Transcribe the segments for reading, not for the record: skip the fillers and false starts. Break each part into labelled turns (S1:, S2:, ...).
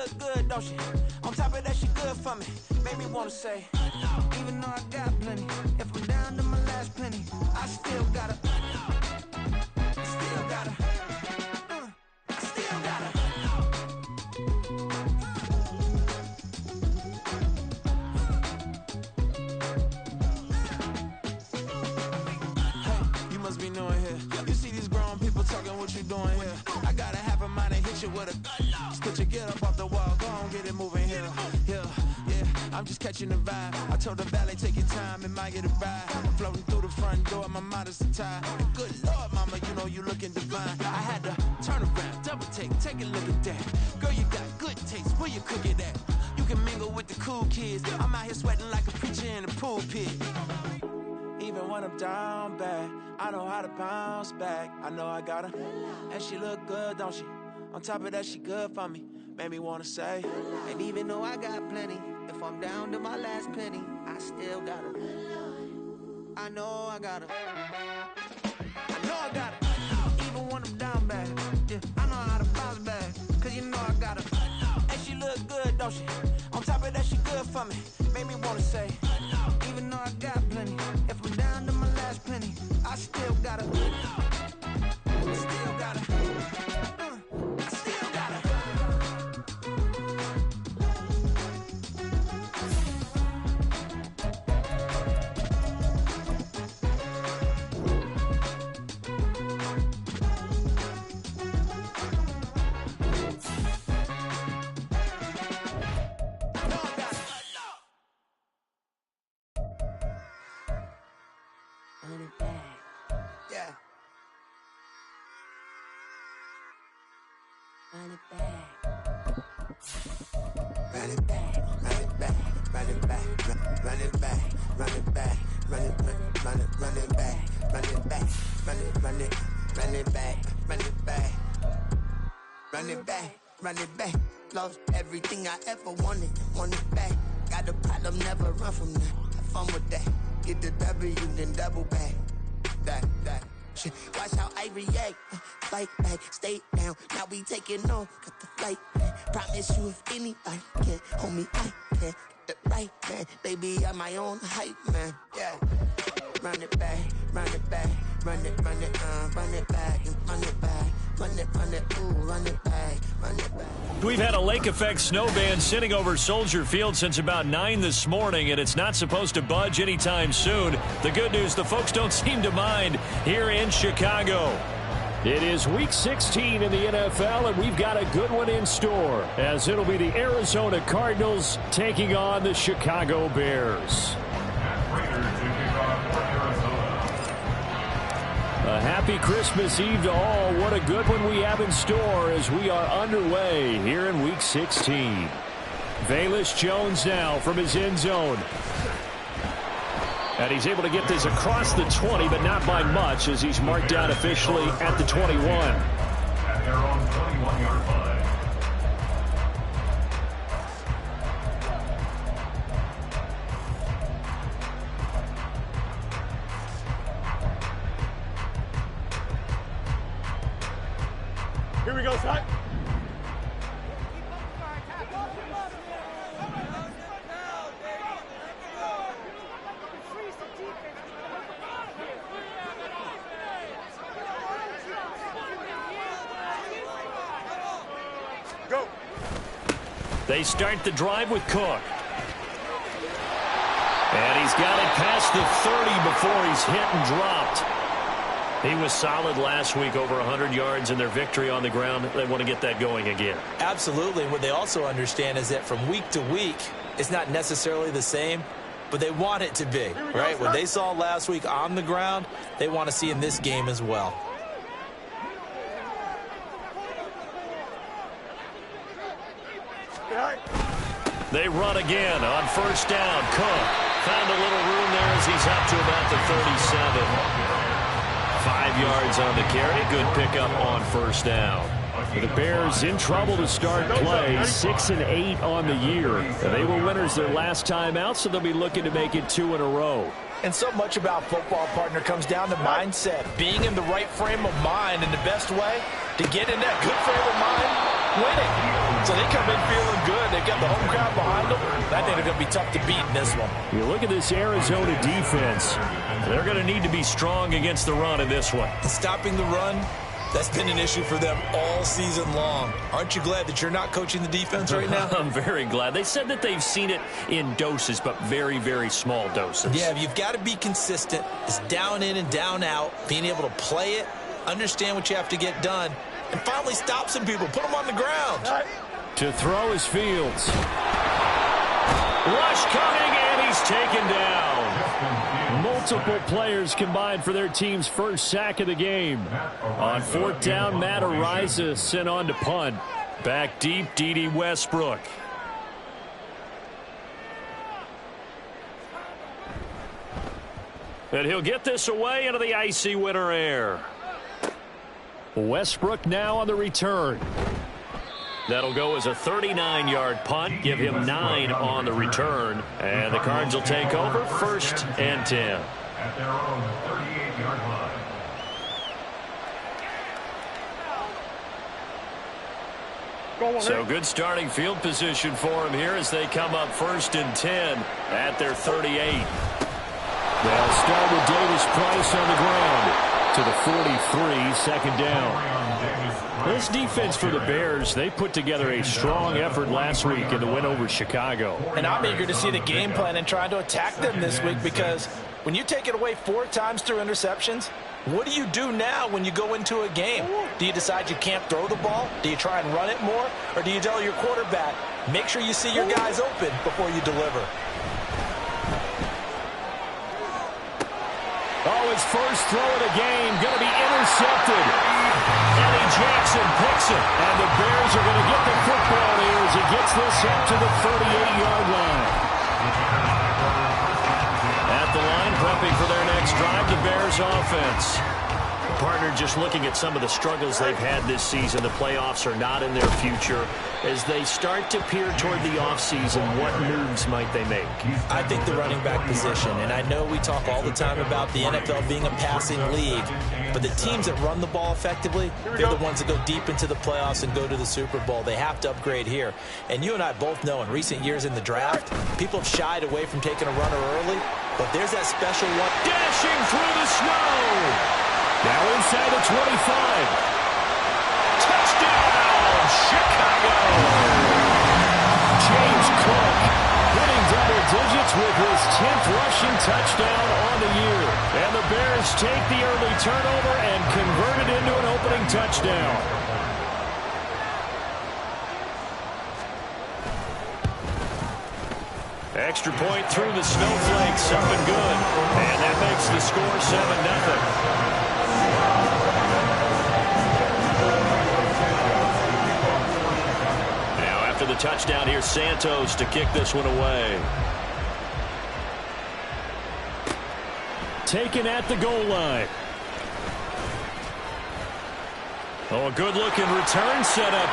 S1: look good, don't she? On top of that, she good for me. Made me wanna say, even though I got plenty, if I'm down to my last penny, I still gotta, still gotta, still gotta. Hey, you must be new in here. You see these grown people talking, what you doing here? I got a half a mind to hit you with a split your get up off the wall, go on, get it moving here. Yeah, I'm just catching the vibe. I told the valet, take your time, it might get a ride. I'm floating through the front door, my mind is tied. Good Lord, mama, you know you looking divine. I had to turn around, double take a look at that. Girl, you got good taste, where you cook it at? You can mingle with the cool kids. I'm out here sweating like a preacher in a pool pit. Even when I'm down bad, I know how to bounce back. I know I got her, and she look good, don't she? On top of that, she good for me. Made me wanna say, and even though I got plenty, if I'm down to my last penny, I still got her. I know I got her. I know I got her. Even when I'm down bad, yeah, I know how to bounce back. Cause you know I got her. And she look good, don't she? On top of that, she good for me. Made me wanna say, even though I got plenty, if I'm down to my last penny, I still got her. Still got her. Run it back, lost everything I ever wanted it back. Got a problem, never run from that. Have fun with that. Get the W, then double back. That shit. Watch how I react. Fight back, stay down. Now we taking off, got the flight back. Promise you if anybody can hold me, I can. Get the right man, baby, I'm my own hype man. Yeah. Run it back, run it back, run it back, and run it back, run it, ooh, run it back, run it back.
S2: We've had a lake effect snow band sitting over Soldier Field since about 9 this morning, and it's not supposed to budge anytime soon. The good news, the folks don't seem to mind here in Chicago. It is Week 16 in the NFL, and we've got a good one in store, as it'll be the Arizona Cardinals taking on the Chicago Bears. A happy Christmas Eve to all. What a good one we have in store as we are underway here in Week 16. Velus Jones now from his end zone. And he's able to get this across the 20, but not by much, as he's marked down officially at the 21. At their own 21-yard line.
S3: Here we go, son. Go.
S2: They start the drive with Cook. And he's got it past the 30 before he's hit and dropped. He was solid last week, over 100 yards in their victory on the ground. They want to get that going again.
S4: Absolutely. What they also understand is that from week to week, it's not necessarily the same, but they want it to be, right? What they saw last week on the ground, they want to see in this game as well.
S2: They run again on first down. Cook found a little room there as he's up to about the 37. 5 yards on the carry. Good pickup on first down. The Bears in trouble to start play. 6-8 on the year. They were winners their last time out, so they'll be looking to make it 2 in a row.
S4: And so much about football, partner, comes down to mindset. Being in the right frame of mind, and the best way to get in that good frame of mind, winning. So they come in feeling good. They've got the home crowd behind them. I think they're going to be tough to beat in this one.
S2: You look at this Arizona defense. They're going to need to be strong against the run in this one.
S4: Stopping the run, that's been an issue for them all season long. Aren't you glad that you're not coaching the defense right now?
S2: I'm very glad. They said that they've seen it in doses, but very, very small doses.
S4: Yeah, you've got to be consistent. It's down in and down out, being able to play it, understand what you have to get done, and finally stop some people, put them on the ground.
S2: To throw is Fields. Rush coming, and he's taken down. Multiple players combined for their team's first sack of the game. On fourth down, Matt Ariza sent on to punt. Back deep, D.D. Westbrook. And he'll get this away into the icy winter air. Westbrook now on the return. That'll go as a 39-yard punt, give him 9 on the return. And the Cards will take over, 1st and 10.
S5: At their own 38-yard line.
S2: So good starting field position for him here as they come up 1st and 10 at their 38. They'll start with Davis Price on the ground to the 43, second down. This defense for the Bears, they put together a strong effort last week in the win over Chicago.
S4: And I'm eager to see the game plan and trying to attack them this week, because when you take it away 4 times through interceptions, what do you do now when you go into a game? Do you decide you can't throw the ball? Do you try and run it more? Or do you tell your quarterback, make sure you see your guys open before you deliver?
S2: Oh, his first throw of the game going to be intercepted. Eddie Jackson picks it, and the Bears are going to get the football here as he gets this up to the 38-yard line. At the line, prepping for their next drive, the Bears offense. Partner, just looking at some of the struggles they've had this season, the playoffs are not in their future. As they start to peer toward the offseason, what moves might they make?
S4: I think the running back position, and I know we talk all the time about the NFL being a passing league, but the teams that run the ball effectively, they're the ones that go deep into the playoffs and go to the Super Bowl. They have to upgrade here. And you and I both know in recent years in the draft, people have shied away from taking a runner early, but there's that special one.
S2: Dashing through the snow. Now inside the 25. Touchdown, Chicago! James Cook hitting double digits with his 10th rushing touchdown on the year. And the Bears take the early turnover and convert it into an opening touchdown. Extra point through the snowflakes, up and good. And that makes the score 7-0. After the touchdown here, Santos to kick this one away. Taken at the goal line. Oh, a good-looking return set up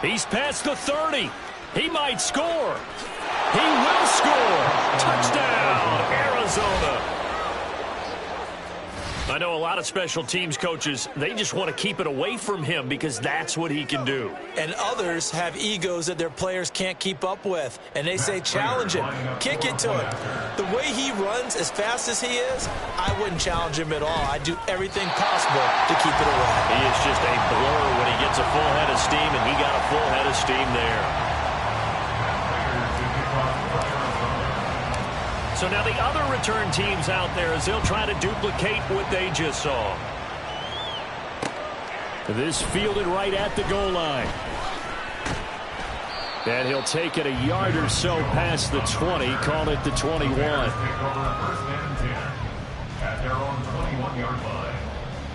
S2: here. He's past the 30. He might score. He will score. Touchdown, Arizona. I know a lot of special teams coaches, they just want to keep it away from him because that's what he can do.
S4: And others have egos that their players can't keep up with. And they say, challenge him, kick it to him. The way he runs as fast as he is, I wouldn't challenge him at all. I'd do everything possible to keep it away.
S2: He is just a blur when he gets a full head of steam, and he got a full head of steam there. So now the other return teams out there as they'll try to duplicate what they just saw. This fielded right at the goal line. And he'll take it a yard or so past the 20, call it the 21.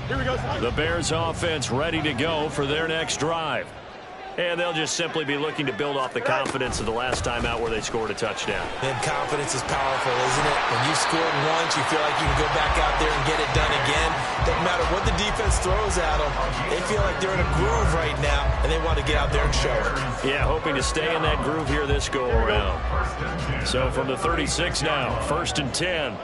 S3: Here we go.
S2: The Bears offense ready to go for their next drive. And they'll just simply be looking to build off the confidence of the last time out where they scored a touchdown.
S4: And confidence is powerful, isn't it? When you've scored once, you feel like you can go back out there and get it done again. Doesn't matter what the defense throws at them. They feel like they're in a groove right now, and they want to get out there and show it.
S2: Yeah, hoping to stay in that groove here this go-around. So from the 36 now, 1st and 10.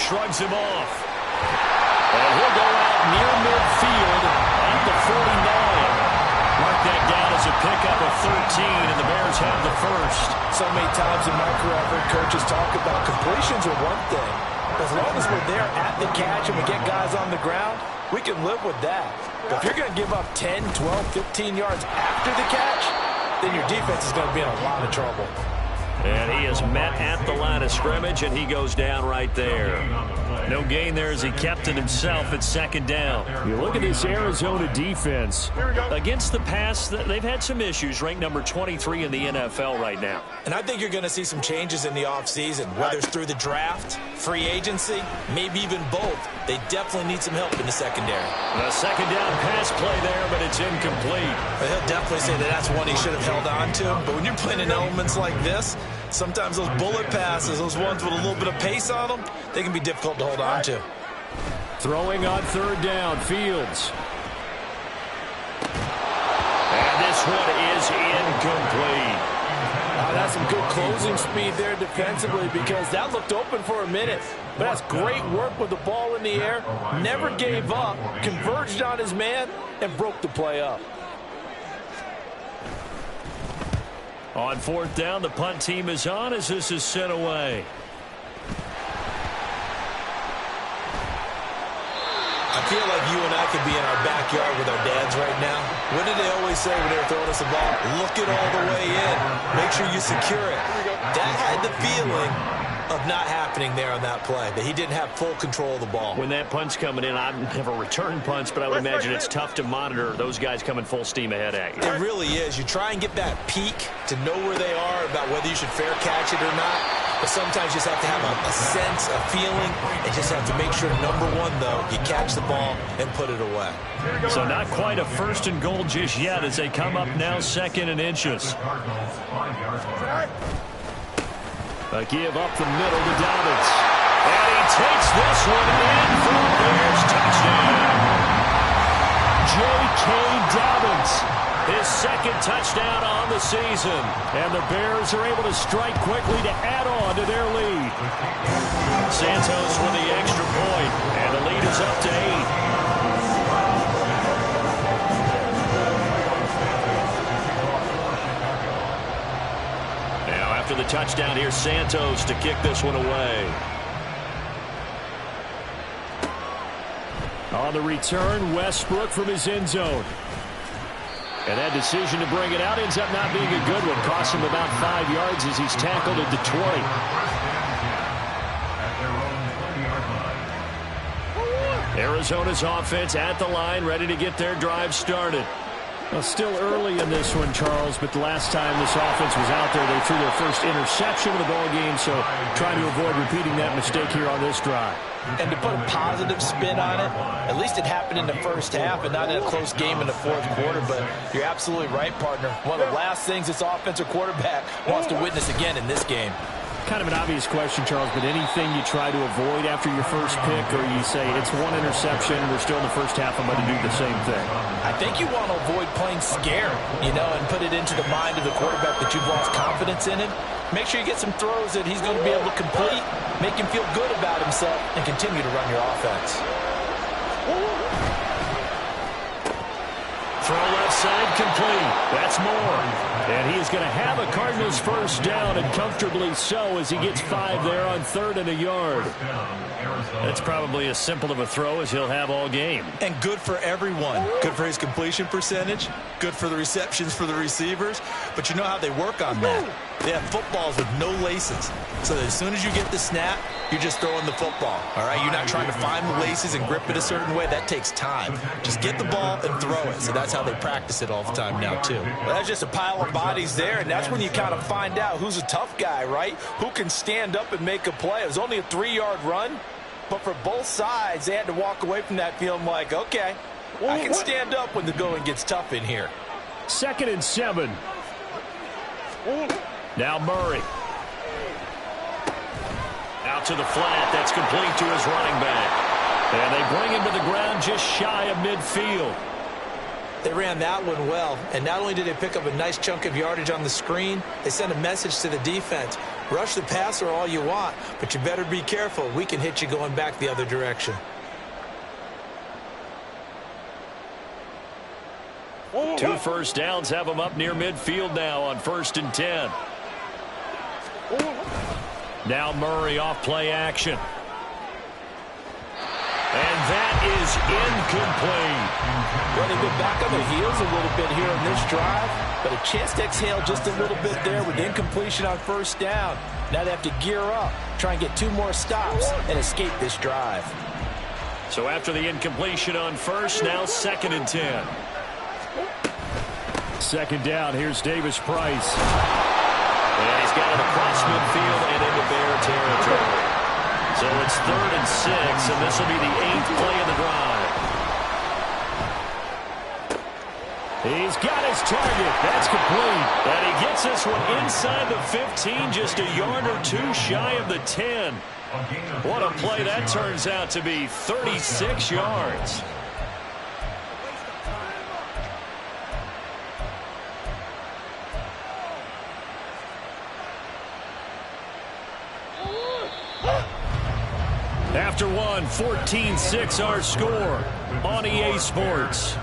S2: shrugs him off. And he'll go out near midfield at the 49. Mark that down as a pickup of 13, and the Bears have the first.
S4: So many times in my career, I've heard coaches talk about completions are one thing. As long as we're there at the catch and we get guys on the ground, we can live with that. But if you're going to give up 10, 12, 15 yards after the catch, then your defense is going to be in a lot of trouble.
S2: And he is met at the line of scrimmage, and he goes down right there. No gain there as he kept it himself at second down. You look at this Arizona defense. Against the pass, they've had some issues, ranked number 23 in the NFL right now.
S4: And I think you're going to see some changes in the offseason, whether it's through the draft, free agency, maybe even both. They definitely need some help in the secondary.
S2: A second down pass play there, but it's incomplete.
S4: He'll definitely say that that's one he should have held on to. But when you're playing in elements like this, sometimes those bullet passes, those ones with a little bit of pace on them, they can be difficult to hold on to.
S2: Throwing on third down, Fields. And this one is incomplete.
S6: That's some good closing speed there defensively, because that looked open for a minute. But that's great work with the ball in the air. Never gave up, converged on his man, and broke the play up.
S2: On fourth down, the punt team is on as this is sent away.
S4: I feel like you and I could be in our backyard with our dads right now. What did they always say when they were throwing us the ball? Look it all the way in. Make sure you secure it. That had the feeling of not happening there on that play, that he didn't have full control of the ball.
S2: When that punt's coming in, I've never returned punts, but I would imagine it's tough to monitor those guys coming full steam ahead at you.
S4: It really is. You try and get that peak to know where they are, about whether you should fair catch it or not. But sometimes you just have to have a sense, a feeling, and just have to make sure, number one, though, you catch the ball and put it away.
S2: So not quite a first and goal just yet as they come up now second and inches. A give up the middle to Dabears. And he takes this one in for the Bears touchdown. J.K. Dabears. His second touchdown on the season. And the Bears are able to strike quickly to add on to their lead. Santos with the extra point, and the lead is up to 8. After the touchdown, here's Santos to kick this one away. On the return, Westbrook from his end zone. And that decision to bring it out ends up not being a good one. Costs him about 5 yards as he's tackled at the 20. Arizona's offense at the line, ready to get their drive started. Well, still early in this one, Charles, but the last time this offense was out there, they threw their first interception of the ball game, so trying to avoid repeating that mistake here on this drive.
S6: And to put a positive spin on it, at least it happened in the first half and not in a close game in the fourth quarter, but you're absolutely right, partner. One of the last things this offensive quarterback wants to witness again in this game.
S2: Kind of an obvious question, Charles, but anything you try to avoid after your first pick, or you say it's one interception, we're still in the first half, I'm going to do the same thing?
S6: I think you want to avoid playing scared, and put it into the mind of the quarterback that you've lost confidence in him. Make sure you get some throws that he's going to be able to complete, make him feel good about himself, and continue to run your offense.
S2: Throw left side complete. That's more. And he's going to have a Cardinals first down, and comfortably so, as he gets 5 there on 3rd and a yard. That's probably as simple of a throw as he'll have all game.
S4: And good for everyone. Good for his completion percentage. Good for the receptions for the receivers. But you know how they work on that. They have footballs with no laces. So that as soon as you get the snap, you're just throwing the football. All right? You're not trying to find the laces and grip it a certain way. That takes time. Just get the ball and throw it. So that's how they practice it all the time now, too.
S6: Well, that's just a pile of bodies there, and that's when you kind of find out who's a tough guy, right? Who can stand up and make a play. It was only a 3-yard run, but for both sides, they had to walk away from that feeling like, okay, I can stand up when the going gets tough in here.
S2: 2nd and 7. Now Murray. Out to the flat. That's complete to his running back. And they bring him to the ground just shy of midfield.
S4: They ran that one well, and not only did they pick up a nice chunk of yardage on the screen, they sent a message to the defense. Rush the passer all you want, but you better be careful. We can hit you going back the other direction.
S2: Two first downs have them up near midfield now on 1st and 10. Now Murray off play action. And that is incomplete.
S6: Well, they've been back on their heels a little bit here in this drive, but a chance to exhale just a little bit there with incompletion on 1st down. Now they have to gear up, try and get 2 more stops, and escape this drive.
S2: So after the incompletion on 1st, now 2nd and 10. 2nd down, here's Davis Price. And he's got it across midfield and into Bear territory. So it's 3rd and 6, and this will be the 8th play of the drive. He's got his target. That's complete. And he gets this one inside the 15, just a yard or 2 shy of the 10. What a play that turns out to be, 36 yards. After one, 14-6 our score on EA Sports.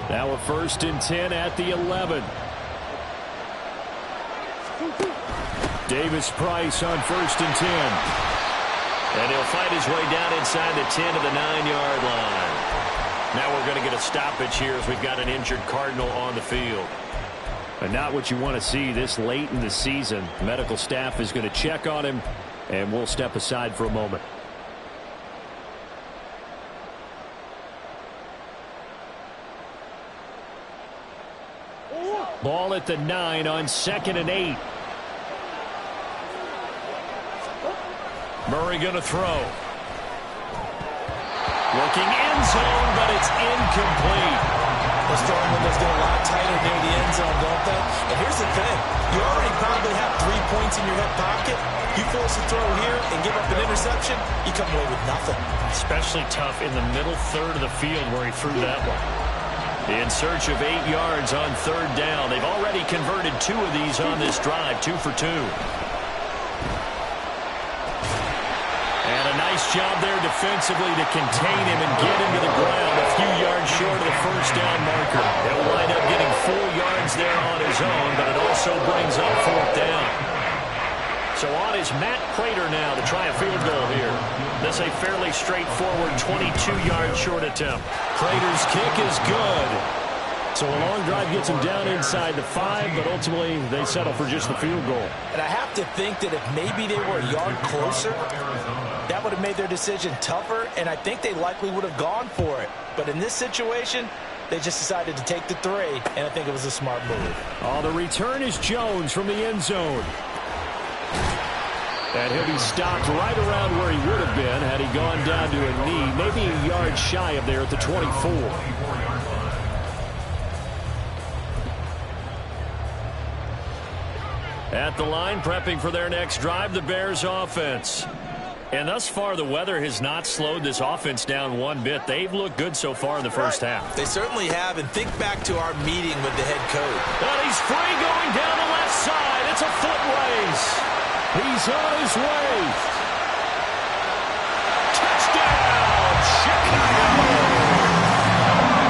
S2: Now a 1st and 10 at the 11. Davis Price on 1st and 10. And he'll fight his way down inside the 10 to the 9-yard line. Now we're going to get a stoppage here as we've got an injured Cardinal on the field. And not what you want to see this late in the season. Medical staff is going to check on him, and we'll step aside for a moment. Ball at the 9 on 2nd and 8. Murray going to throw. Looking end zone, but it's incomplete.
S4: Those throwing windows get a lot tighter near the end zone, don't they? And here's the thing. You already probably have 3 points in your hip pocket. You force a throw here and give up an interception, you come away with nothing.
S2: Especially tough in the middle third of the field where he threw that one. In search of 8 yards on 3rd down. They've already converted 2 of these on this drive, 2 for 2. And a nice job there defensively to contain him and get him to the ground a few yards short of the 1st down marker. He'll wind up getting 4 yards there on his own, but it also brings up 4th down. So on is Matt Prater now to try a field goal here. This a fairly straightforward 22-yard short attempt. Prater's kick is good. So a long drive gets him down inside the 5, but ultimately they settle for just the field goal.
S4: And I have to think that if maybe they were a yard closer, that would have made their decision tougher, and I think they likely would have gone for it. But in this situation, they just decided to take the 3, and I think it was a smart move.
S2: Oh, the return is Jones from the end zone. And he'll be stopped right around where he would have been had he gone down to a knee, maybe a yard shy of there at the 24. At the line, prepping for their next drive, the Bears offense. And thus far, the weather has not slowed this offense down one bit. They've looked good so far in the 1st half.
S4: They certainly have, and think back to our meeting with the head coach.
S2: And he's free going down the left side. It's a foot race. He's on his way. Touchdown, Chicago.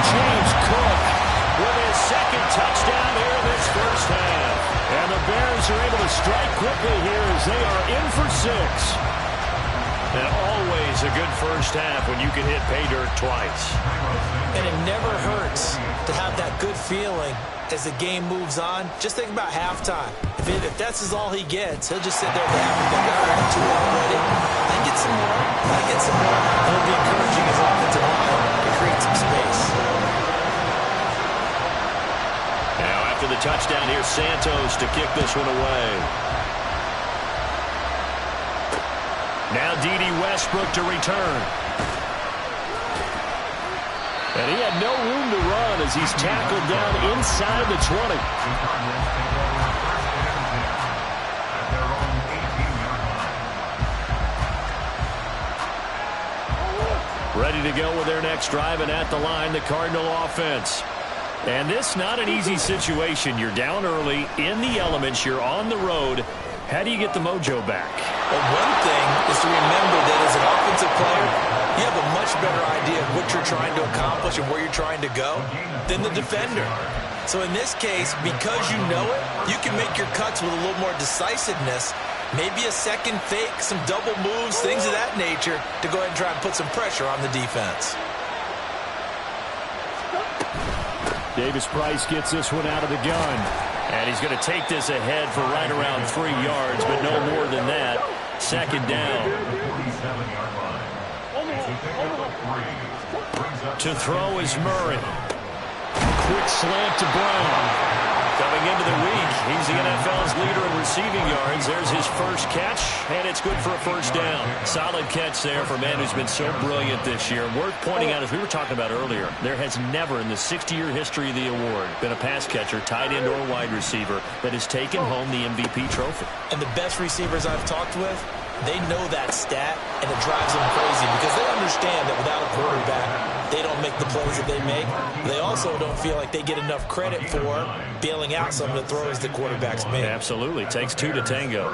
S2: James Cook with his 2nd touchdown here in this 1st half. And the Bears are able to strike quickly here as they are in for 6. And always a good 1st half when you can hit pay dirt twice.
S4: And it never hurts to have that good feeling as the game moves on. Just think about halftime. If that's all he gets, he'll just sit there and have to think, all right, 2 already. I get some more. I get some more. And it'll be encouraging his offensive line to create some space.
S2: Now after the touchdown, here's Santos to kick this one away. Now D.D. Westbrook to return. And he had no room to run as he's tackled down inside the 20. Ready to go with their next drive, and at the line, the Cardinal offense. And this not an easy situation. You're down early, in the elements, you're on the road. How do you get the mojo back?
S4: Well, one thing is to remember that as an offensive player, you have a much better idea of what you're trying to accomplish and where you're trying to go than the defender. So in this case, because you know it, you can make your cuts with a little more decisiveness, maybe a second fake, some double moves, things of that nature, to go ahead and try and put some pressure on the defense.
S2: Davis Price gets this one out of the gun. And he's going to take this ahead for right around 3 yards, but no more than that. Second down. To throw is Murray. Quick slant to Brown. Coming into the week, he's the NFL's leader in receiving yards. There's his first catch, and it's good for a first down. Solid catch there for a man who's been so brilliant this year. Worth pointing out, as we were talking about earlier, there has never in the 60-year history of the award been a pass catcher, tight end, or wide receiver that has taken home the MVP trophy.
S4: And the best receivers I've talked with, they know that stat, and it drives them crazy because they understand that without a quarterback, they don't make the plays that they make. They also don't feel like they get enough credit for bailing out some of the throws the quarterbacks make.
S2: Absolutely. Takes two to tango.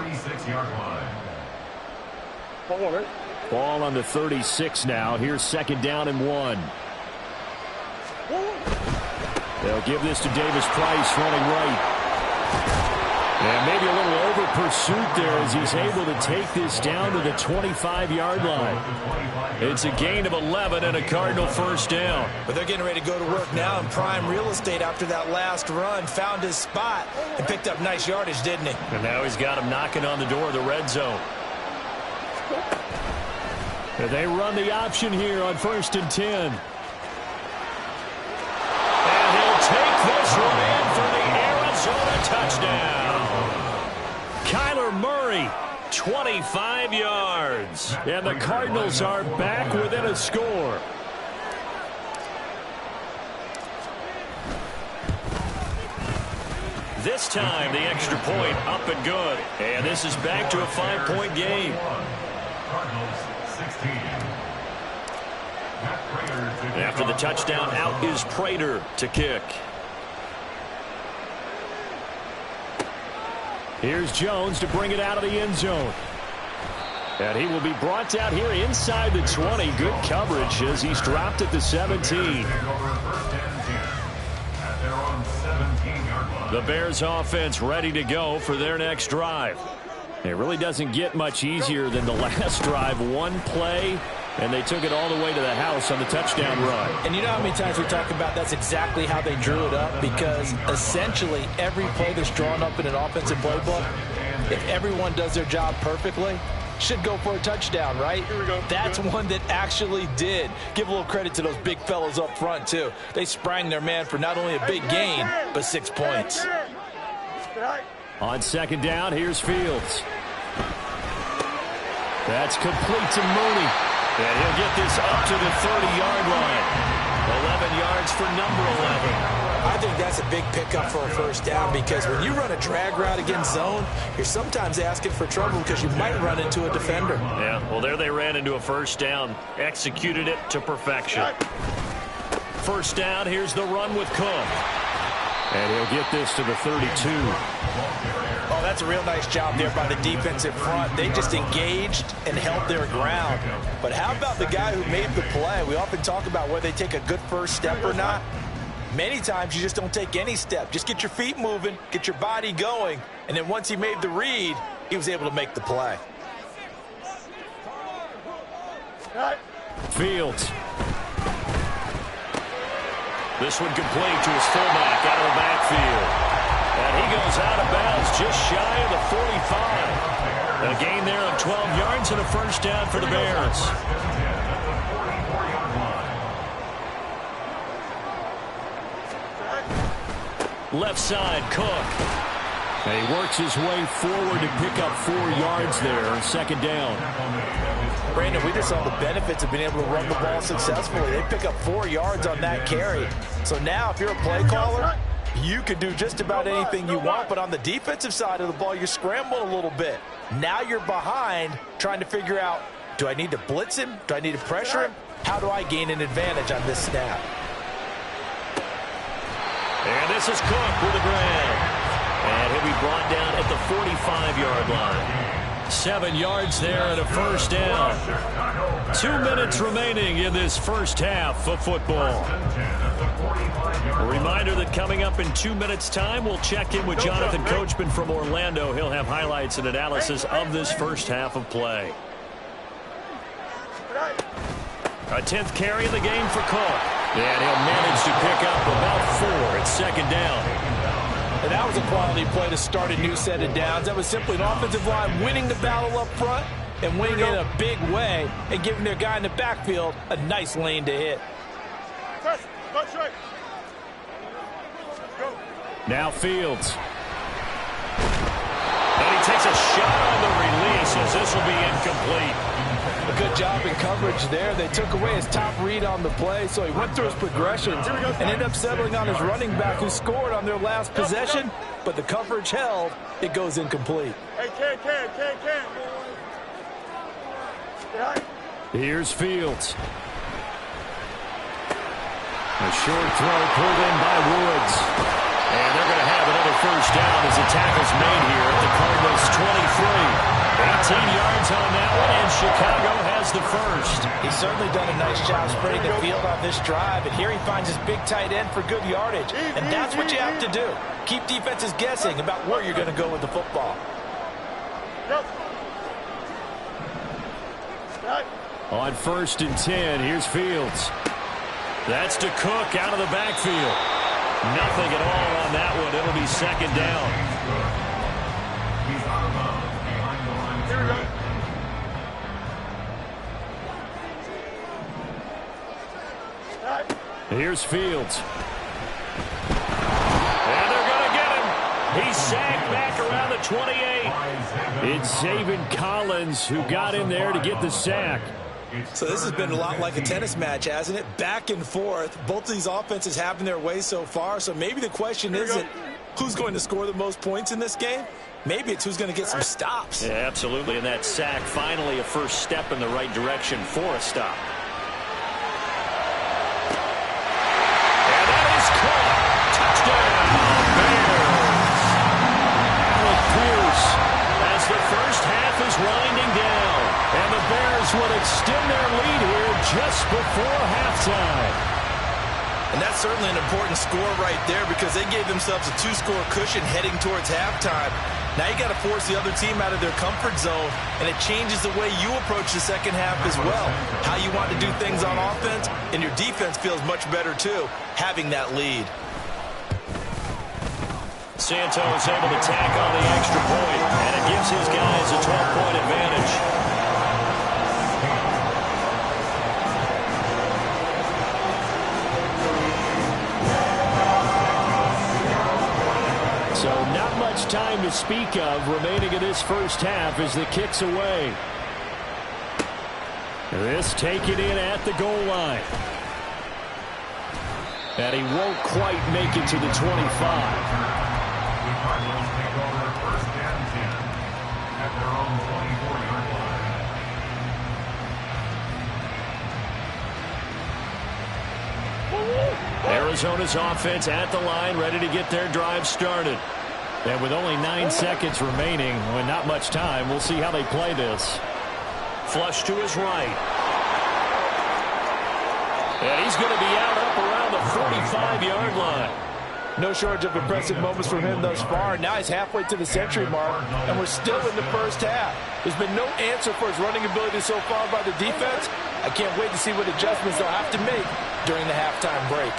S2: Ball on the 36 now. Here's second down and 1. They'll give this to Davis Price running right. And maybe a little over pursuit there as he's able to take this down to the 25-yard line. It's a gain of 11 and a Cardinal first down.
S4: But they're getting ready to go to work now in prime real estate after that last run. Found his spot and picked up nice yardage, didn't he?
S2: And now he's got him knocking on the door of the red zone. And they run the option here on 1st and 10. And he'll take this one in for the Arizona touchdown. Kyler Murray, 25 yards. And the Cardinals are back within a score. This time, the extra point up and good. And this is back to a 5-point game. After the touchdown, out is Prater to kick. Here's Jones to bring it out of the end zone. And he will be brought down here inside the 20. Good coverage as he's dropped at the 17. The Bears offense ready to go for their next drive. It really doesn't get much easier than the last drive. One play, and they took it all the way to the house on the touchdown run.
S4: And you know how many times we talk about that's exactly how they drew it up, because essentially every play that's drawn up in an offensive playbook, if everyone does their job perfectly, should go for a touchdown, right? Here we go. That's one that actually did. Give a little credit to those big fellas up front, too. They sprang their man for not only a big gain, but 6 points.
S2: On second down, here's Fields. That's complete to Mooney. And he'll get this up to the 30-yard line. 11 yards for number 11.
S4: I think that's a big pickup for a first down, because when you run a drag route against zone, you're sometimes asking for trouble because you might run into a defender.
S2: Yeah, well, there they ran into a first down. Executed it to perfection. First down, here's the run with Cook. And he'll get this to the 32.
S4: Oh, that's a real nice job there by the defensive front. They just engaged and held their ground. But how about the guy who made the play? We often talk about whether they take a good first step or not. Many times you just don't take any step. Just get your feet moving, get your body going, and then once he made the read, he was able to make the play.
S2: Fields. This one complete to his fullback out of the backfield. And he goes out of bounds just shy of the 45. A gain there of 12 yards and a first down for the Bears. Left side, Cook. And he works his way forward to pick up 4 yards there. Second down.
S4: Brandon, we just saw the benefits of being able to run the ball successfully. They pick up 4 yards on that carry. So now if you're a play caller, you can do just about anything you want, but on the defensive side of the ball, you scramble a little bit. Now you're behind trying to figure out, do I need to blitz him? Do I need to pressure him?
S6: How do I gain an advantage on this snap?
S2: And this is Cook with a grab. And he'll be brought down at the 45-yard line. 7 yards there and a first down. 2 minutes remaining in this first half of football. A reminder that coming up in 2 minutes' time, we'll check in with Jonathan Coachman from Orlando. He'll have highlights and analysis of this first half of play. A 10th carry in the game for Cook. And he'll manage to pick up about 4 at second down.
S6: And that was a quality play to start a new set of downs. That was simply an offensive line winning the battle up front and winning it in a big way and giving their guy in the backfield a nice lane to hit.
S2: Now Fields. And he takes a shot on the release as this will be incomplete.
S6: A good job in coverage there. They took away his top read on the play, so he went through his progressions and ended up settling on his running back who scored on their last possession, but the coverage held. It goes incomplete.
S3: Hey, Ken.
S2: Here's Fields. A short throw pulled in by Woods. And they're going to have another first down as the tackle's made here at the Cardinals' 23. 18 yards on that one, and Chicago has the first.
S6: He's certainly done a nice job spreading the field on this drive, and here he finds his big tight end for good yardage. And that's what you have to do. Keep defenses guessing about where you're going to go with the football.
S2: On 1st and 10, here's Fields. That's to Cook out of the backfield. Nothing at all on that one. It'll be second down. Here's Fields. And they're going to get him. He's sacked back around the 28. It's Zaven Collins who got in there to get the sack.
S4: So this has been a lot like a tennis match, hasn't it? Back and forth. Both of these offenses having their way so far. So maybe the question isn't who's going to score the most points in this game. Maybe it's who's going to get some stops.
S2: Yeah, absolutely. And that sack, finally a first step in the right direction for a stop. And that is caught. Touchdown, Bears. Alec Pierce as the first half is winding down. And the Bears would extend their lead here just before halftime.
S4: And that's certainly an important score right there because they gave themselves a 2-score cushion heading towards halftime. Now you got to force the other team out of their comfort zone, and it changes the way you approach the second half as well. How you want to do things on offense, and your defense feels much better too, having that lead.
S2: Santos able to tack on the extra point, and it gives his guys a 12-point advantage. So not much time to speak of remaining in this first half as the kick's away. This taken in at the goal line. And he won't quite make it to the 25. Arizona's offense at the line, ready to get their drive started. And with only 9 seconds remaining, with not much time, we'll see how they play this. Flush to his right. And he's going to be out up around the 45-yard line.
S6: No shortage of impressive moments from him thus far. Now he's halfway to the century mark, and we're still in the first half. There's been no answer for his running ability so far by the defense. I can't wait to see what adjustments they'll have to make during the halftime break.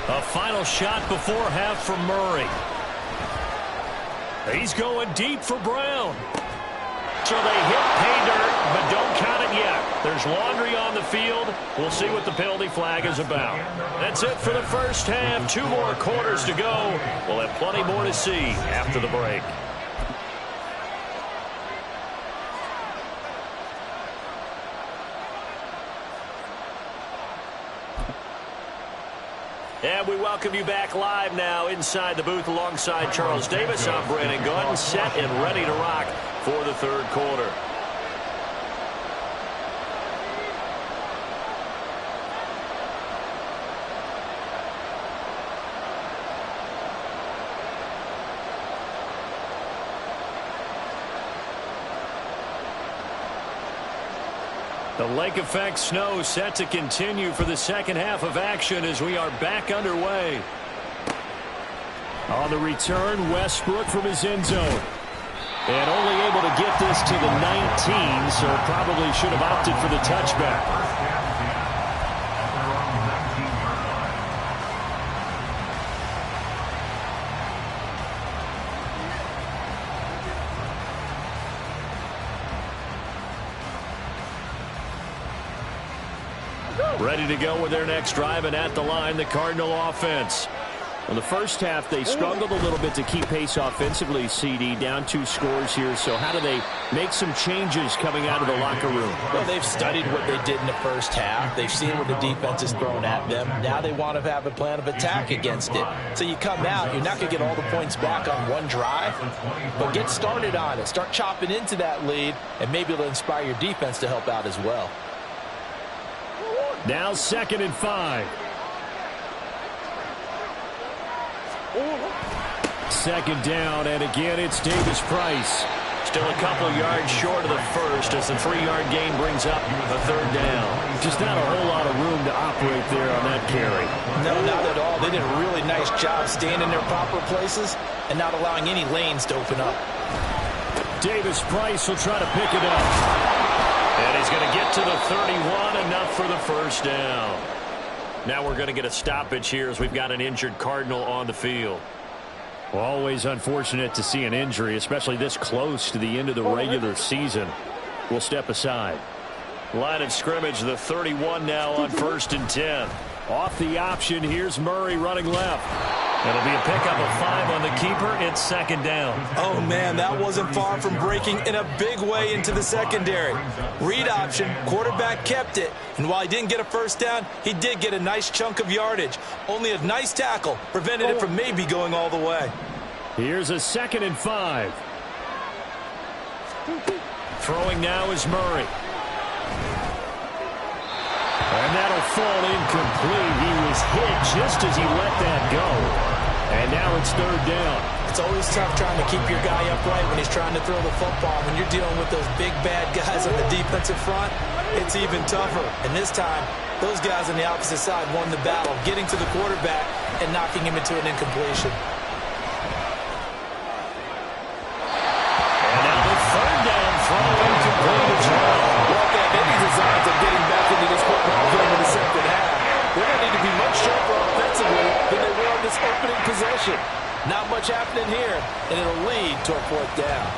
S2: A final shot before half from Murray. He's going deep for Brown. So they hit pay dirt, but don't count it yet. There's laundry on the field. We'll see what the penalty flag is about. That's it for the first half. 2 more quarters to go. We'll have plenty more to see after the break. And we welcome you back live now inside the booth alongside Charles Davis. I'm Brandon Gaudin, set and ready to rock for the third quarter. The lake effect snow set to continue for the second half of action as we are back underway. On the return, Westbrook from his end zone. And only able to get this to the 19, so probably should have opted for the touchback. Ready to go with their next drive, and at the line, the Cardinal offense. In the first half, they struggled a little bit to keep pace offensively, CD, down 2 scores here. So how do they make some changes coming out of the locker room?
S4: Well, they've studied what they did in the first half. They've seen what the defense has thrown at them. Now they want to have a plan of attack against it. So you come out, you're not going to get all the points back on one drive, but get started on it. Start chopping into that lead, and maybe it'll inspire your defense to help out as well.
S2: Now 2nd and 5. Second down, and again it's Davis Price. Still a couple yards short of the first as the 3-yard gain brings up a third down. Just not a whole lot of room to operate there on that carry.
S4: No, not at all. They did a really nice job staying in their proper places and not allowing any lanes to open up.
S2: Davis Price will try to pick it up. And he's going to get to the 31, enough for the first down. Now we're going to get a stoppage here as we've got an injured Cardinal on the field. Well, always unfortunate to see an injury, especially this close to the end of the regular season. We'll step aside. Line of scrimmage, the 31 now on 1st and 10. Off the option, here's Murray running left. It'll be a pickup of 5 on the keeper. It's 2nd down.
S6: Oh, man, that wasn't far from breaking in a big way into the secondary. Read option, quarterback kept it. And while he didn't get a first down, he did get a nice chunk of yardage. Only a nice tackle prevented it from maybe going all the way.
S2: Here's a 2nd and 5. Throwing now is Murray. And that'll fall incomplete. He was hit just as he let that go. And now it's 3rd down.
S4: It's always tough trying to keep your guy upright when he's trying to throw the football. When you're dealing with those big, bad guys on the defensive front, it's even tougher. And this time, those guys on the opposite side won the battle, getting to the quarterback and knocking him into an incompletion.
S2: And now the 3rd down throw incomplete as well.
S6: Won't have any designs of getting back into this football game in the second half. They're going to need to be much sharper offensively than they were on this opening possession. Not much happening here, and it'll lead to a 4th down.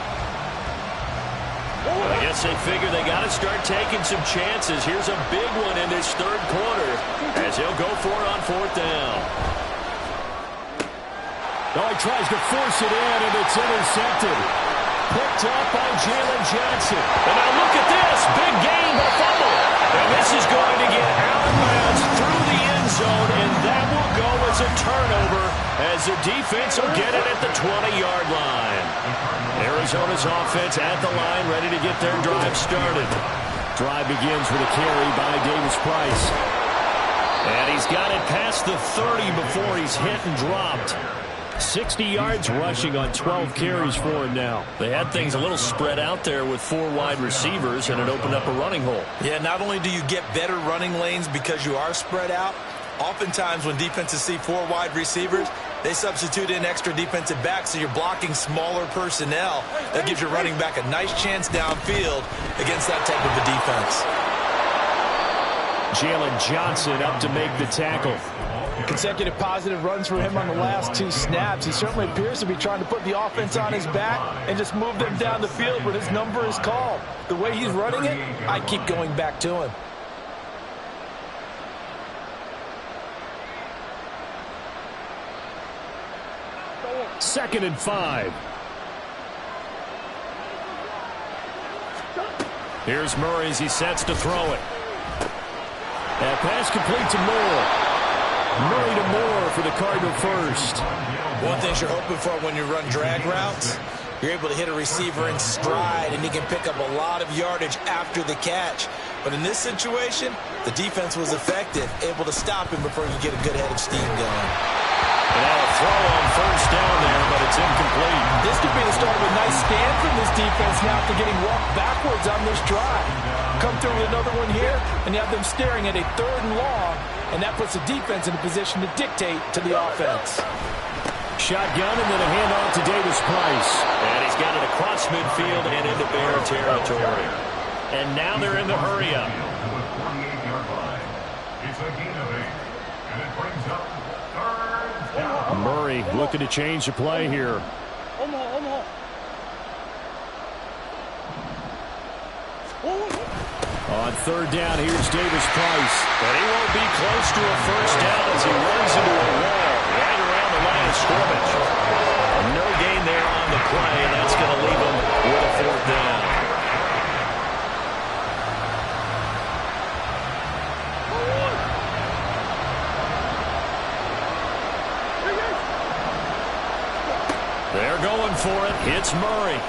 S2: Well, I guess they figure they got to start taking some chances. Here's a big one in this 3rd quarter as he'll go for it on 4th down. Oh, he tries to force it in, and it's intercepted. Picked up by Jalen Johnson. And now look at this. Big gain, but fumble. And this is going to get out of bounds through the end zone, and that will go as a turnover as the defense will get it at the 20-yard line. Arizona's offense at the line, ready to get their drive started. Drive begins with a carry by Davis Price. And he's got it past the 30 before he's hit and dropped. 60 yards rushing on 12 carries for him now. They had things a little spread out there with 4 wide receivers, and it opened up a running hole.
S6: Yeah, not only do you get better running lanes because you are spread out, oftentimes when defenses see 4 wide receivers, they substitute in extra defensive backs, so you're blocking smaller personnel. That gives your running back a nice chance downfield against that type of a defense.
S2: Jalen Johnson up to make the tackle.
S4: Consecutive positive runs for him on the last 2 snaps. He certainly appears to be trying to put the offense on his back and just move them down the field when his number is called. The way he's running it, I keep going back to him.
S2: Second and 5. Here's Murray as he sets to throw it. That pass complete to Moore. Murray to Moore for the Cardinal first.
S4: One thing you're hoping for when you run drag routes, you're able to hit a receiver in stride, and he can pick up a lot of yardage after the catch. But in this situation, the defense was effective, able to stop him before he could get a good head of steam going.
S2: And now a throw on first down there, but it's incomplete.
S6: This could be the start of a nice stand from this defense now after getting walked backwards on this drive. Come through with another one here, and you have them staring at a 3rd and long, and that puts the defense in a position to dictate to the offense.
S2: Shotgun and then a handoff to Davis Price. And he's got it across midfield and into Bear territory. And now they're in the hurry-up.
S5: It's a gain of 8, and it brings up 3rd down.
S2: Murray looking to change the play here. On 3rd down, here's Davis Price. But he won't be close to a first down as he runs into a wall right around the line of scrimmage. No gain there on the play, and that's going to leave him with a 4th down. They're going for it. It's Murray.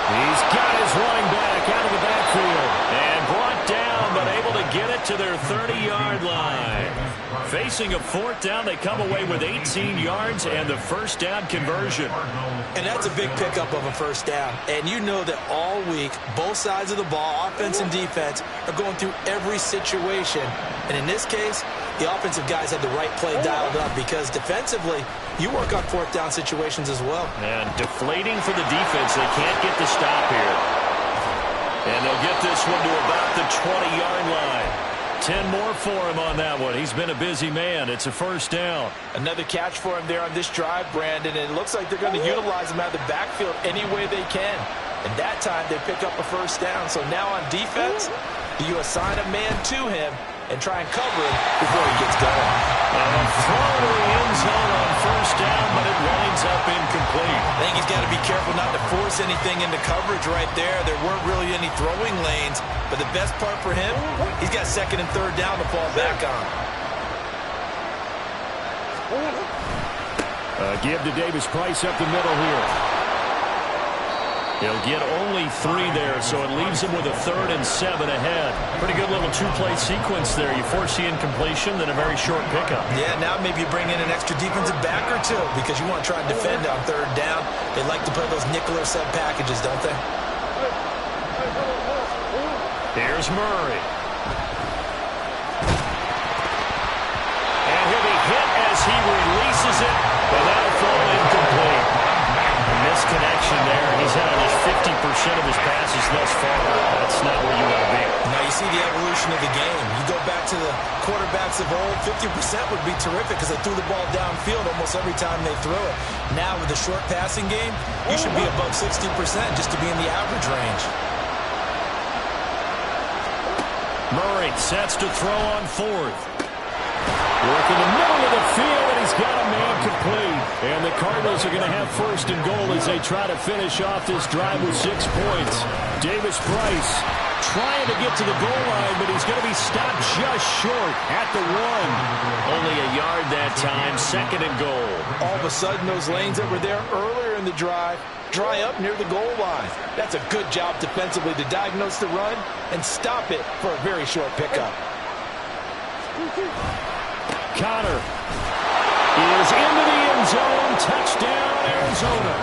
S2: He's got his running back out of the backfield. And brought down, but able to get it to their 30-yard line. Facing a 4th down, they come away with 18 yards and the first down conversion.
S4: And that's a big pickup of a first down. And you know that all week, both sides of the ball, offense and defense, are going through every situation. And in this case, the offensive guys had the right play dialed up because defensively, you work on 4th down situations as well.
S2: And deflating for the defense. They can't get the stop here. And they'll get this one to about the 20-yard line. 10 more for him on that one. He's been a busy man. It's a first down.
S6: Another catch for him there on this drive, Brandon, and it looks like they're going to utilize him out of the backfield any way they can. And that time, they pick up a first down. So now on defense, you assign a man to him and try and cover him before he gets going.
S2: And a throw to the end zone on first down, but it winds up incomplete.
S4: I think he's got to be careful not to force anything into coverage right there. There weren't really any throwing lanes, but the best part for him, he's got 2nd and 3rd down to fall back on.
S2: Give to Davis Price up the middle here. He'll get only 3 there, so it leaves him with a 3rd and 7 ahead. Pretty good little 2-play sequence there. You force the incompletion, then a very short pickup.
S4: Yeah, now maybe you bring in an extra defensive back or two because you want to try and defend on 3rd down. They like to play those nickel or sub packages, don't they?
S2: Here's Murray. And he'll be hit as he releases it, but that'll fall incomplete. Misconnection there. He's had almost 50% of his passes thus far. That's not where you want to be.
S4: Now you see the evolution of the game. You go back to the quarterbacks of old, 50% would be terrific because they threw the ball downfield almost every time they threw it. Now with the short passing game, you should be above 60% just to be in the average range.
S2: Murray sets to throw on 4th. Work in the middle of the field, and he's got a man complete. And the Cardinals are going to have 1st and goal as they try to finish off this drive with 6 points. Davis Price trying to get to the goal line, but he's going to be stopped just short at the 1. Only a yard that time, 2nd and goal.
S6: All of a sudden, those lanes that were there earlier in the drive dry up near the goal line. That's a good job defensively to diagnose the run and stop it for a very short pickup.
S2: Connor is into the end zone. Touchdown, Arizona.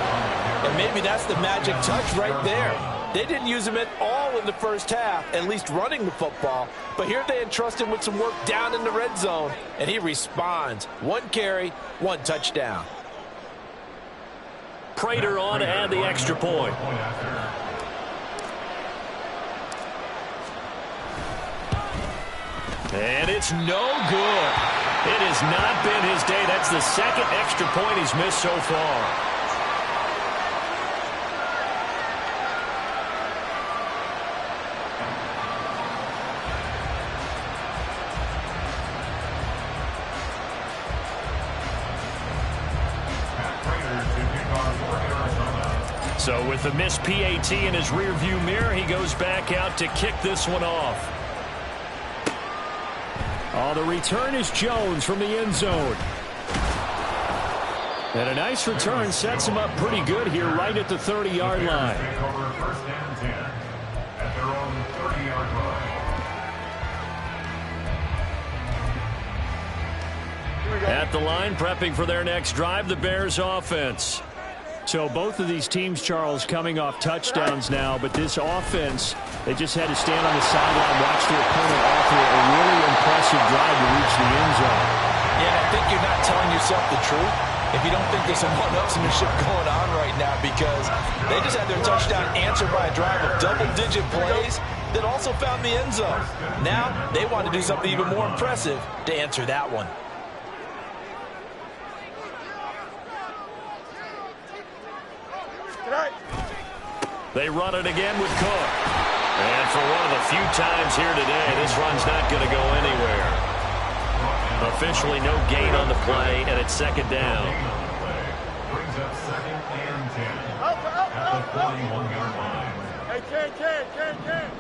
S6: And maybe that's the magic touch right there. They didn't use him at all in the first half, at least running the football. But here they entrust him with some work down in the red zone, and he responds. 1 carry, 1 touchdown.
S2: Prater on to add the extra point. And it's no good. It has not been his day. That's the 2nd extra point he's missed so far. So with the missed PAT in his rearview mirror, he goes back out to kick this one off. Oh, the return is Jones from the end zone. And a nice return sets him up pretty good here right at the 30-yard line.
S5: First and 10 at their own 30-yard line.
S2: At the line, prepping for their next drive, the Bears offense. So both of these teams, Charles, coming off touchdowns now, but this offense, they just had to stand on the sideline, watch their opponent offer a really impressive drive to reach the end zone.
S6: Yeah, I think you're not telling yourself the truth if you don't think there's some one-upsmanship going on right now, because they just had their touchdown answered by a drive of double-digit plays that also found the end zone. Now they want to do something even more impressive to answer that one.
S2: They run it again with Cook. And for one of the few times here today, this run's not going to go anywhere. Officially no gain on the play, and it's second down.
S5: Brings up second and 10 at the 41-yard line.
S3: Hey, Ken.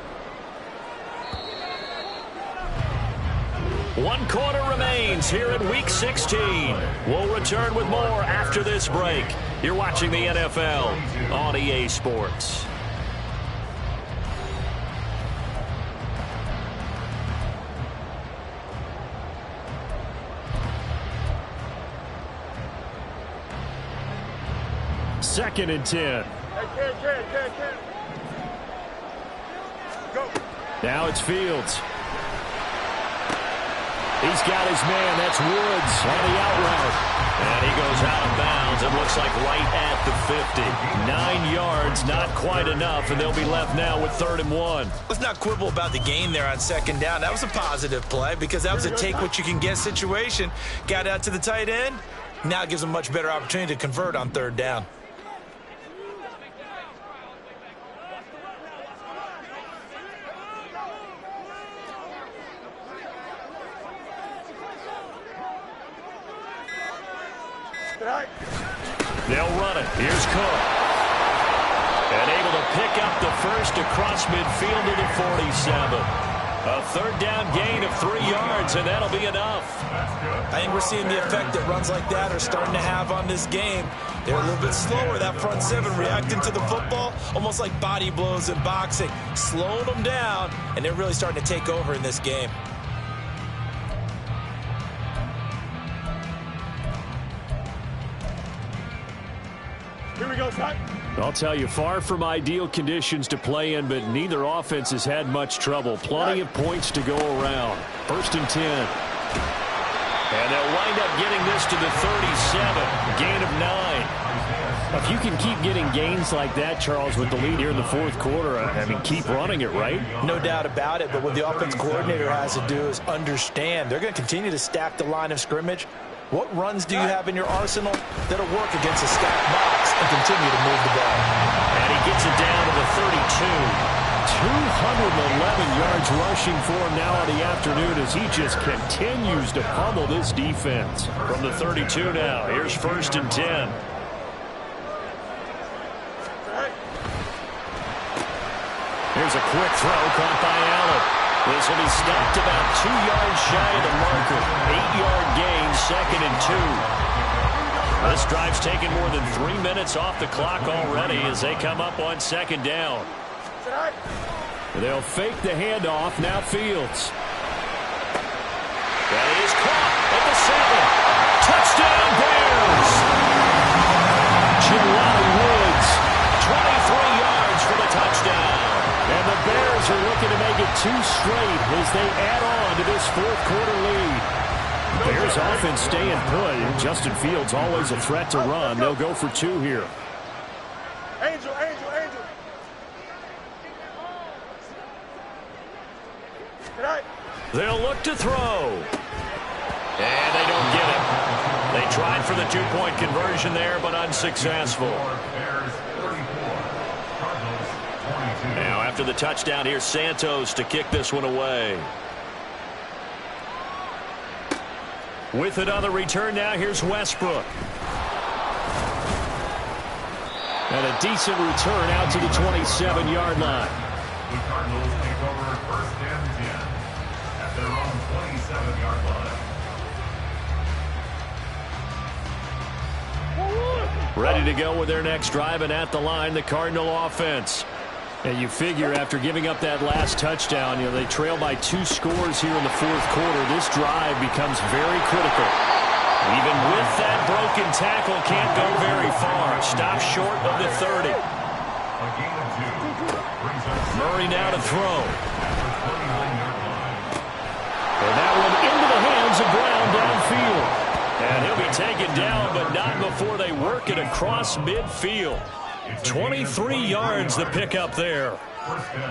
S2: 1 quarter remains here in Week 16. We'll return with more after this break. You're watching the NFL on EA Sports. Second and 10.
S3: Hey, Ken. Go.
S2: Now it's Fields. He's got his man. That's Woods on the out route. And he goes out of bounds. It looks like right at the 50. 9 yards, not quite enough, and they'll be left now with 3rd and 1.
S6: Let's not quibble about the gain there on second down. That was a positive play because that was a take-what-you-can-get situation. Got out to the tight end. Now it gives them a much better opportunity to convert on 3rd down.
S2: They'll run it. Here's Cook. And able to pick up the first across midfield to the 47. A 3rd down gain of 3 yards, and that'll be enough.
S6: I think we're seeing the effect that runs like that are starting to have on this game. They're a little bit slower, that front seven, reacting to the football, almost like body blows in boxing, slowing them down, and they're really starting to take over in this game.
S3: Here we go, son.
S2: I'll tell you, far from ideal conditions to play in, but neither offense has had much trouble. Plenty of points to go around. 1st and 10. And they'll wind up getting this to the 37. Gain of 9. If you can keep getting gains like that, Charles, with the lead here in the 4th quarter, I mean, keep running it, right?
S6: No doubt about it, but what the offense coordinator has to do is understand. They're going to continue to stack the line of scrimmage. What runs do you have in your arsenal that'll work against a stacked box and continue to move the ball?
S2: And he gets it down to the 32. 211 yards rushing for him now in the afternoon as he just continues to pummel this defense. From the 32 now, here's 1st and 10. Here's a quick throw caught by Allen. This will be stopped about 2 yards shy of the marker. 8-yard gain, 2nd and 2. This drive's taken more than 3 minutes off the clock already as they come up on 2nd down. They'll fake the handoff. Now Fields. That is caught at the 7. Touchdown Bears! Jelani Woods, 23 yards for the touchdown. And the Bears are looking to make it 2 straight as they add on to this 4th quarter lead. Bears offense staying put. Justin Fields always a threat to run. They'll go for 2 here.
S3: Angel.
S2: They'll look to throw. And they don't get it. They tried for the 2-point conversion there, but unsuccessful. Now after the touchdown, here's Santos to kick this one away. With another return now, here's Westbrook. And a decent return out to the 27-yard line.
S5: The Cardinals take over 1st and 10 at their own 27-yard
S2: Ready to go with their next drive, and at the line, the Cardinal offense. And you figure after giving up that last touchdown, they trail by 2 scores here in the fourth quarter. This drive becomes very critical. Even with that broken tackle, can't go very far. Stop short of the 30. Murray now to throw. And that one into the hands of Brown downfield. And he'll be taken down, but not before they work it across midfield. 23 yards the pickup there.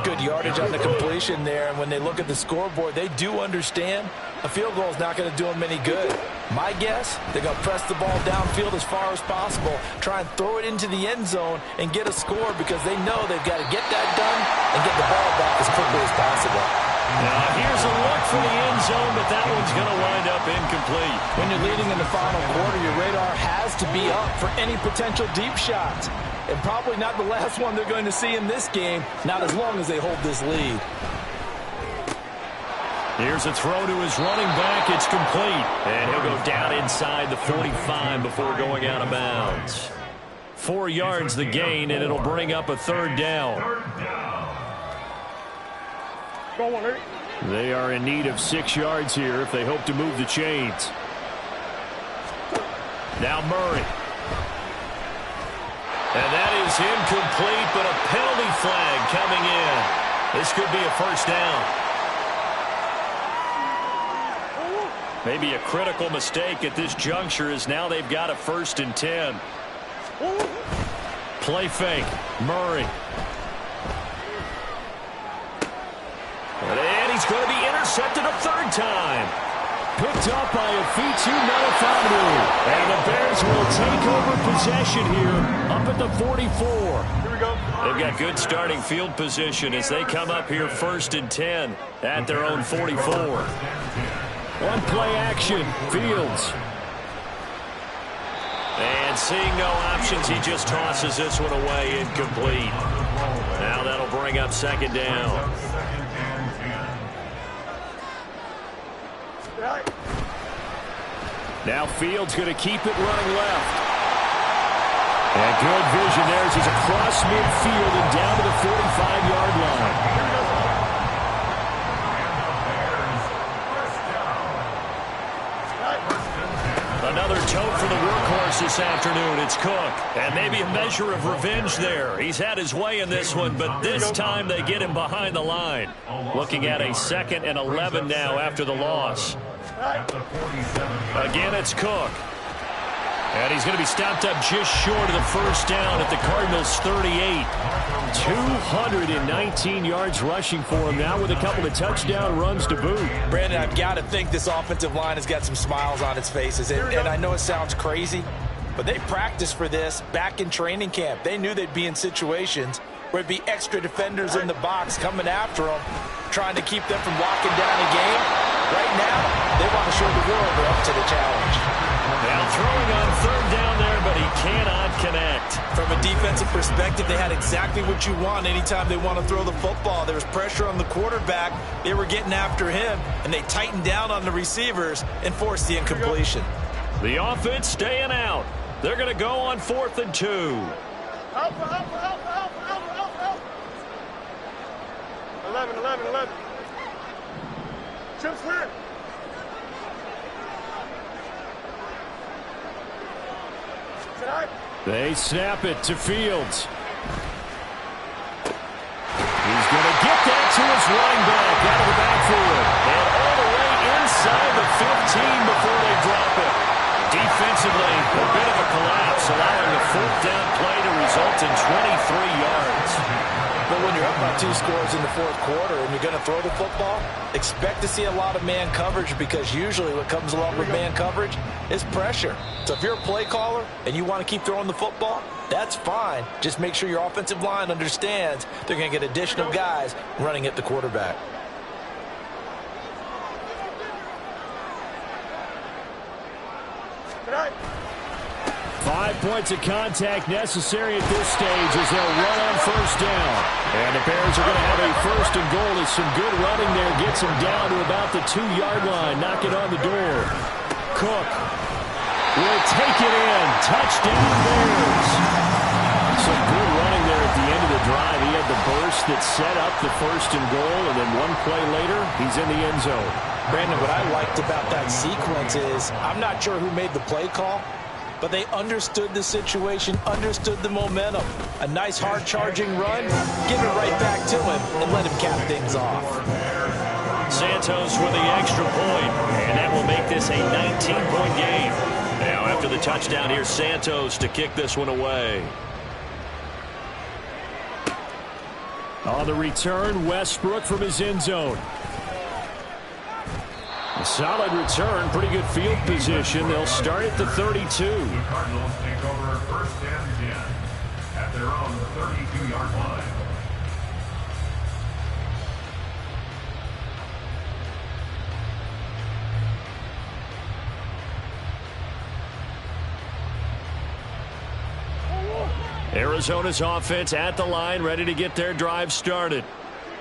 S6: Good yardage on the completion there, and when they look at the scoreboard, they do understand a field goal is not going to do them any good. My guess, they're going to press the ball downfield as far as possible, try and throw it into the end zone and get a score because they know they've got to get that done and get the ball back as quickly as possible.
S2: Now here's a look for the end zone, but that one's going to wind up incomplete.
S6: When you're leading in the final quarter, your radar has to be up for any potential deep shots. And probably not the last one they're going to see in this game, not as long as they hold this lead.
S2: Here's a throw to his running back. It's complete. And he'll go down inside the 45 before going out of bounds. 4 yards the gain, and it'll bring up a third down. They are in need of 6 yards here if they hope to move the chains. Now Murray. And that is incomplete, but a penalty flag coming in. This could be a first down. Maybe a critical mistake at this juncture as now they've got a 1st and 10. Play fake. Murray. And he's going to be intercepted a 3rd time. Picked up by Afitu Melifonwu. And the Bears will take over possession here up at the 44.
S3: Here we go.
S2: They've got good starting field position as they come up here 1st and 10 at their own 44. One play action. Fields. And seeing no options, he just tosses this one away, incomplete. Now that'll bring up 2nd down. Now Fields going to keep it running left. And good vision there as he's across midfield and down to the 45-yard line. Another tote for the workhorse this afternoon. It's Cook. And maybe a measure of revenge there. He's had his way in this one, but this time they get him behind the line. Looking at a 2nd and 11 now after the loss. Again, it's Cook. And he's going to be stopped up just short of the 1st down at the Cardinals' 38. 219 yards rushing for him now with a couple of touchdown runs to boot.
S6: Brandon, I've got to think this offensive line has got some smiles on its faces. And I know it sounds crazy, but they practiced for this back in training camp. They knew they'd be in situations where it'd be extra defenders in the box coming after them, trying to keep them from locking down a game. Right now, they want to show the world they're up to the challenge.
S2: Now throwing on 3rd down there, but he cannot connect.
S6: From a defensive perspective, they had exactly what you want anytime they want to throw the football. There was pressure on the quarterback. They were getting after him, and they tightened down on the receivers and forced the incompletion.
S2: The offense staying out. They're going to go on 4th and 2.
S3: Alpha. 11. Chips clear.
S2: They snap it to Fields. He's going to get that to his running back out of the backfield. And all the way inside the 15 before they drop it. Defensively, a bit of a collapse, allowing a 4th down play to result in 23 yards.
S6: But when you're up by 2 scores in the 4th quarter and you're going to throw the football, expect to see a lot of man coverage because usually what comes along with man coverage is pressure. So if you're a play caller and you want to keep throwing the football, that's fine. Just make sure your offensive line understands they're going to get additional guys running at the quarterback.
S3: Right.
S2: 5 points of contact necessary at this stage as they'll run on 1st down. And the Bears are going to have a 1st and goal as some good running there gets them down to about the 2-yard line. Knock it on the door. Cook. will take it in. Touchdown, Bears. Some good running there at the end of the drive. He had the burst that set up the 1st and goal, and then one play later, he's in the end zone.
S4: Brandon, what I liked about that sequence is I'm not sure who made the play call, but they understood the situation, understood the momentum. A nice hard-charging run, give it right back to him, and let him cap things off.
S2: Santos with the extra point, and that will make this a 19-point game. Now, after the touchdown, here's Santos to kick this one away. On the return, Westbrook from his end zone. A solid return, pretty good field position. They'll start at the 32.
S5: The Cardinals take over 1st and 10 at their own 32-yard line.
S2: Arizona's offense at the line, ready to get their drive started.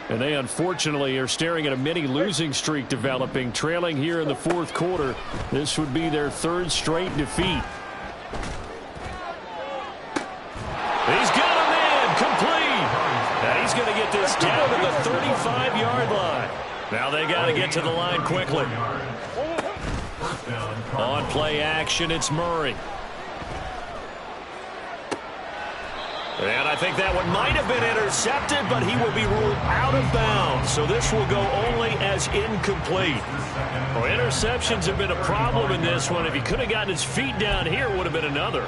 S2: And they unfortunately are staring at a mini losing streak developing, trailing here in the 4th quarter. This would be their 3rd straight defeat. He's got him in, complete. And he's going to get this down to the 35-yard line. Now they got to get to the line quickly. On play action, it's Murray. And I think that one might have been intercepted, but he will be ruled out of bounds. So this will go only as incomplete. Well, interceptions have been a problem in this one. If he could have gotten his feet down here, it would have been another.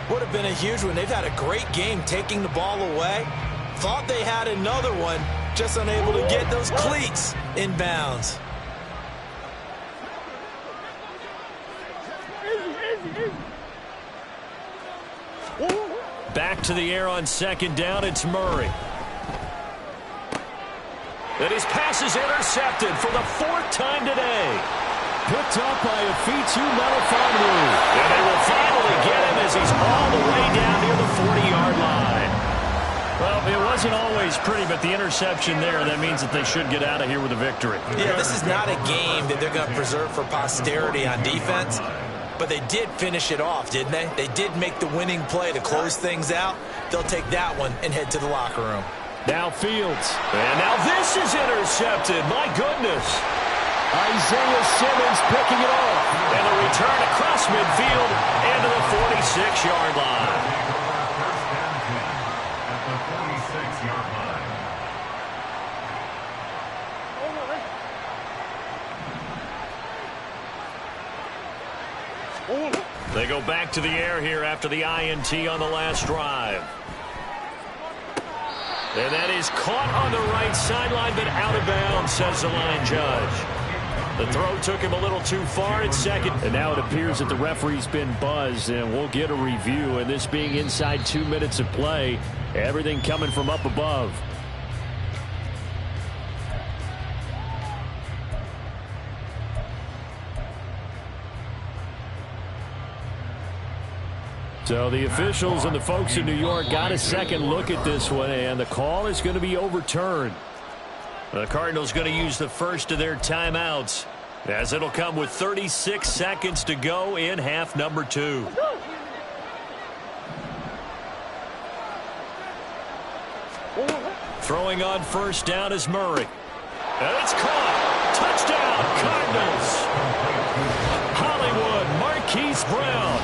S4: Would have been a huge one. They've had a great game taking the ball away. Thought they had another one, just unable to get those cleats in bounds.
S2: Back to the air on 2nd down, it's Murray. And his pass is intercepted for the 4th time today. Picked up by Afitu Melifonwu. And they will finally get him as he's all the way down near the 40-yard line. Well, it wasn't always pretty, but the interception there, that means that they should get out of here with a victory.
S4: Yeah, this is not a game that they're going to preserve for posterity on defense. But they did finish it off, didn't they? They did make the winning play to close things out. They'll take that one and head to the locker room.
S2: Now Fields. And now this is intercepted. My goodness. Isaiah Simmons picking it off. And a return across midfield and to the 46-yard line.
S5: At the 46-yard line.
S2: They go back to the air here after the INT on the last drive. And that is caught on the right sideline, but out of bounds, says the line judge. The throw took him a little too far at 2nd. And now it appears that the referee's been buzzed, and we'll get a review. And this being inside 2 minutes of play, everything coming from up above. So the officials and the folks in New York got a second look at this one, and the call is going to be overturned. The Cardinals going to use the first of their timeouts, as it'll come with 36 seconds to go in half number 2. Throwing on 1st down is Murray. And it's caught. Touchdown, Cardinals. Hollywood, Marquise Brown.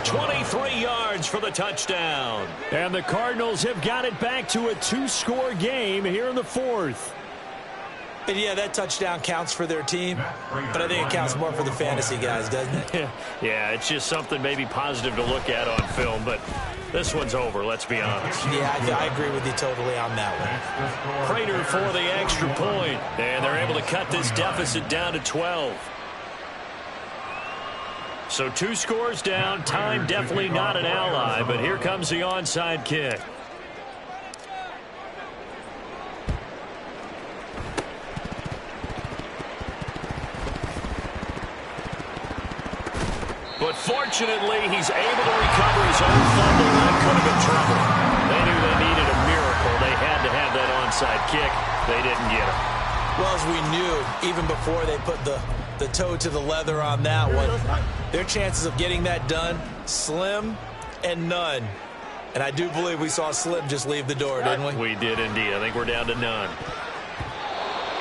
S2: 23 yards for the touchdown. And the Cardinals have got it back to a 2-score game here in the 4th.
S4: And yeah, that touchdown counts for their team, but I think it counts more for the fantasy guys, doesn't it?
S2: Yeah, it's just something maybe positive to look at on film, but this one's over, let's be honest.
S4: Yeah, I agree with you totally on that one.
S2: Prater for the extra point, and they're able to cut this deficit down to 12. So 2 scores down, time definitely not an ally, but here comes the onside kick. But fortunately, he's able to recover his own fumble. That could have been trouble. They knew they needed a miracle. They had to have that onside kick. They didn't get it.
S4: Well, as we knew, even before they put the toe to the leather on that one, Their chances of getting that done, slim and none. And I do believe we saw Slim just leave the door, didn't we?
S2: We did indeed. I think we're down to none.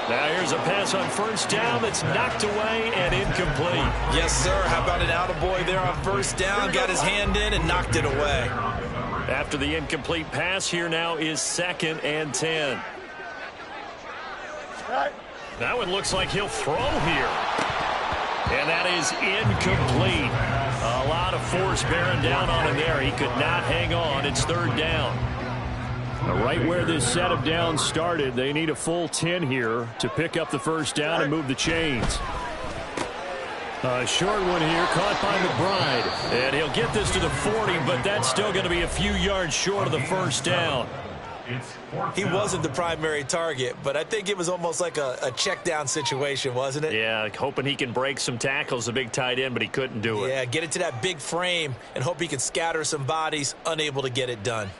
S2: Now here's a pass on first down that's knocked away and incomplete.
S4: Yes, sir. How about an attaboy there on first down? Got his hand in and knocked it away.
S2: After the incomplete pass, here now is 2nd and 10. That one looks like he'll throw here. And that is incomplete. A lot of force bearing down on him there. He could not hang on. It's 3rd down. Right where this set of downs started, they need a full 10 here to pick up the first down and move the chains. A short one here, caught by McBride. And he'll get this to the 40, but that's still going to be a few yards short of the first down.
S4: He wasn't the primary target, but I think it was almost like a check down situation, wasn't it?
S2: Yeah, hoping he can break some tackles, the big tight end, but he couldn't do it.
S4: Yeah, get it to that big frame and hope he can scatter some bodies, unable to get it done.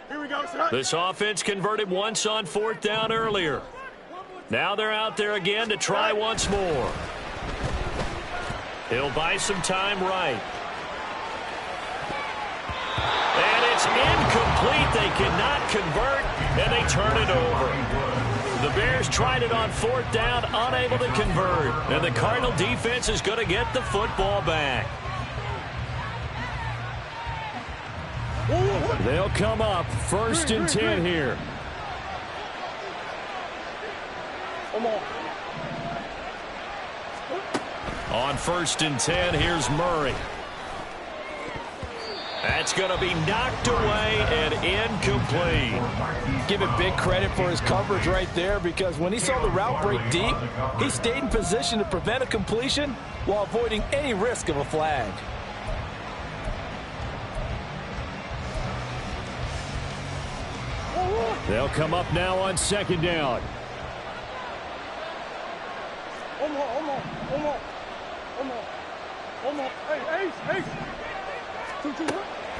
S3: Here we go, son.
S2: This offense converted once on 4th down earlier. Now they're out there again to try once more. He'll buy some time right. And it's incomplete. They cannot convert, and they turn it over. The Bears tried it on 4th down, unable to convert. And the Cardinal defense is going to get the football back. They'll come up 1st and 10 here. On 1st and 10, here's Murray. That's going to be knocked away and incomplete.
S6: Give it big credit for his coverage right there, because when he saw the route break deep, he stayed in position to prevent a completion while avoiding any risk of a flag.
S2: They'll come up now on 2nd down.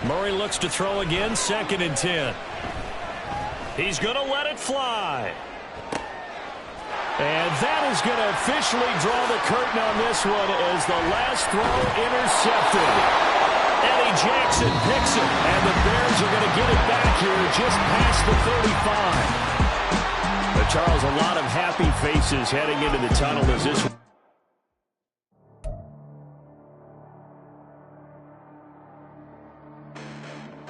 S2: Murray looks to throw again, 2nd and 10. He's going to let it fly. And that is going to officially draw the curtain on this one as the last throw intercepted. Eddie Jackson picks it, and the Bears are going to get it back here just past the 35. But Charles, a lot of happy faces heading into the tunnel as this